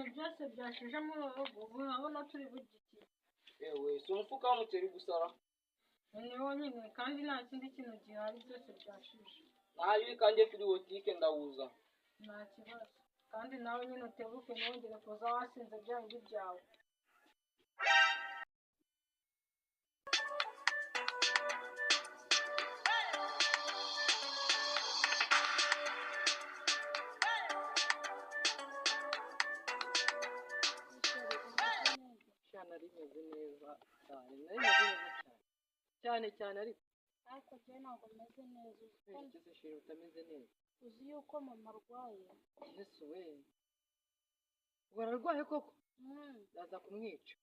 ibintu byose byashije mu ubu urabona turi bugiki. Ewe si umufuka w'umuceri gusara Ni wonyine kandi nta kindi kintu gihari byose byashije. nayo kanjye kuri botike ndawuza Nta kibazo kandi nawe nyine utebuke ntongere kuza wasinze bya bindi byawe. cyane ari meze neza cyane ariko Ariko je ntabwo meze neza. ese shiri utameze neza Uzi yuko mama arwaye. yesu we wararwaye koko ndaza kumwica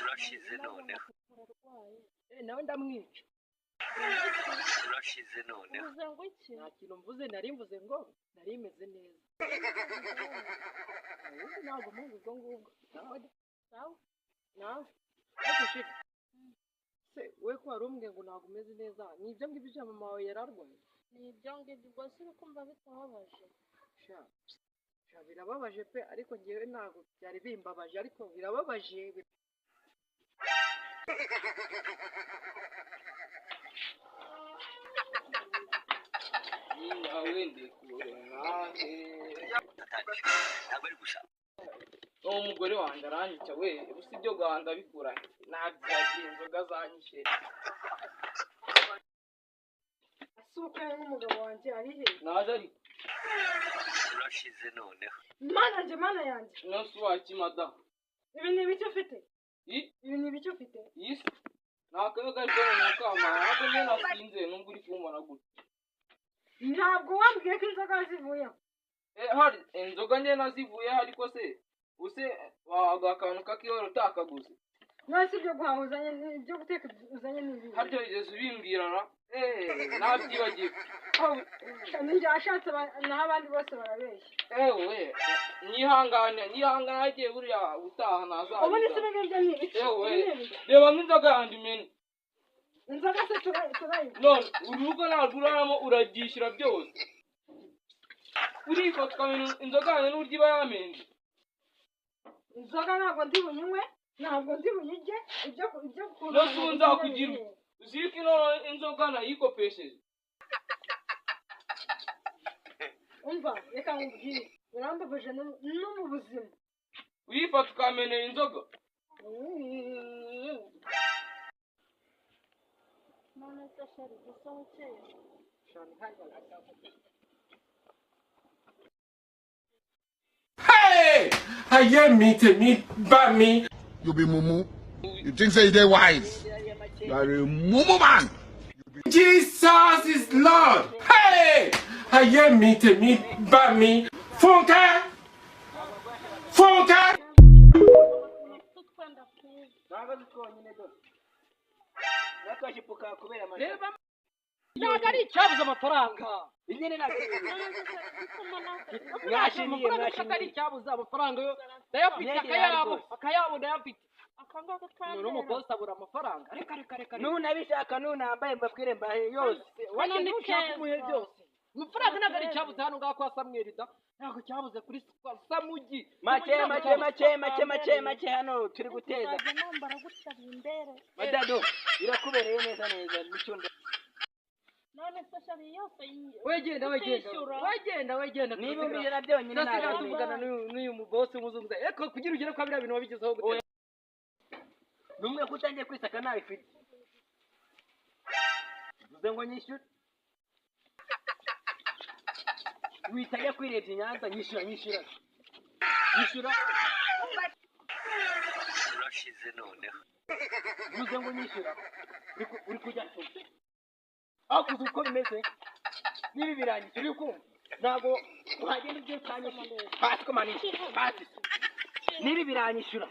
urashize noneho nawe ndamwica urashize noneho Uvuze ngo iki? nta kintu mvuze nari mvuze ngo nari meze neza ubu ntabwo muzi ubwo ngubwo nawe ariko shiri se we ko wari umbwiye ngo ntabwo umeze neza ni ibyo ngibyo mama wawe yararwaye Ni ibyo ngibyo ubwo si ukumva bitababaje. sha birababaje pe ariko ngewe ntabwo byari bimbabaje ariko birababaje yawe ndikure nahe ntabwo ari gusa umugore wanjye aranyica we ubusa ibyo gahanda bikura nabyagiye inzoga zanyishe Asuka n'umugabo wanjye ari he? naje ariko urashize noneho Mana yanjye. nose wakimada Ibi ni ibiki ufite? i Ibi ni ibiki ufite? yisi nakayoga ariko mu kama ntabwo njye nasinze nubwo uri kumbona gutya Ntabwo wambwiye ko inzoga zivuye. hari inzoga njye nazivuye ariko se use waga akantu kakihoro utakaguze Mwese ibyo guhahuzanye ibyo guteka uzanye n'ibi. haryo igeze ubimbwirana nabyibagiwe Ninjye ashatse naho abandi bose barabeshya. ewe nihangane agiye buriya utaha Ubu ni nazaza sibe ngibyo ni ibiki? ewe Ibi ni ibiki? reba nk'inzoga yanjye imena Inzoga se turayi. none urugo ntabwo uraramo urabyishyura byose urifata ukamenya inzoga yanjye n'uburyo iba yamenze Inzoga ntabwo ndi buyinywe, ntabwo ndi buyirye, ibyo no si nzakugira uziko ino inzoga nayikopesheje umva reka nkubwire urambabaje no mu buzima. uyifata ukamenera inzoga None se shari gusohokeye. Hey! I hear me, take me, back me. You be mumu. You think say they wise. You are a mumu man. Jesus is Lord. Hey! I hear me, take me, back me. Funke! Funke! Tutwenda kwiza. ntabwo zitwonyine dore nakashipuka kubera amashyi reba ntabwo ari icyabuze amafaranga nyine mwashimiye ari icyabuze amafaranga yo ndayafite akayabo ndayafite Akangaka umuntu w'umubosi abura amafaranga reka nunabishaka nunambaye mbabwire mbahe yose wano ntushaka umuhe byose amafaranga ntabwo ari icyabuze hano ngaho kwa Samweli da ntabwo cyabuze kuri Samugi make hano turi guteza nambara gutya imbere. madado irakubereye neza n'icyondo None se shari yose wegenda niba ubijana byonyine ntabwo tuvugana n'uyu mubosi w'umuzungu ariko kugira ugere kwa biriya bintu wabigezeho gute numwe kutangiye kwisaka nawe ifite uvuze ngo nyishyure witajya kwirebye i Nyanza nyishyura urashize noneho uvuze ngo nyishyura uri kujya akuze uko bimeze nibi birangiye uri kumva ntabwo wagenda ibyo utanyishyura hasi hasi nibi biranyishyura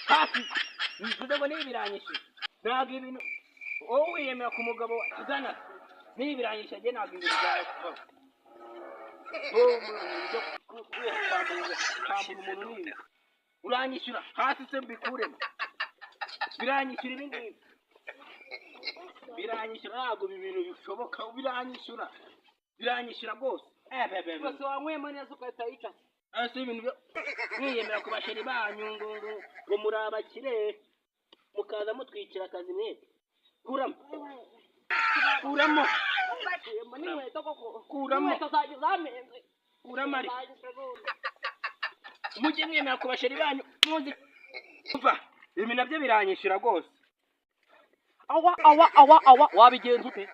hasi bivuze ngo nibi biranyishyura ntabwo ibintu wowe wiyemera ku mugabo uzana nibi biranyishyura njye ntabwo ibintu byawe uranyishyura hasi se mbikuremo biranyishyura ibi ngibi biranyishyura ntabwo ibi bintu bishoboka biranyishyura rwose bose wanywemo neza ugahita yicaza Asi ibintu mwiyemera ku basheri banyu ngo muri abakire mukaza mutwikira akazi mwese. Kuramo. Kuramo. Kuramo. Kuramo ari. Mujye mwemera ku basheri banyu muzi. Umva, ibi nabyo biranyishira rwose. Awa wabigenza ute?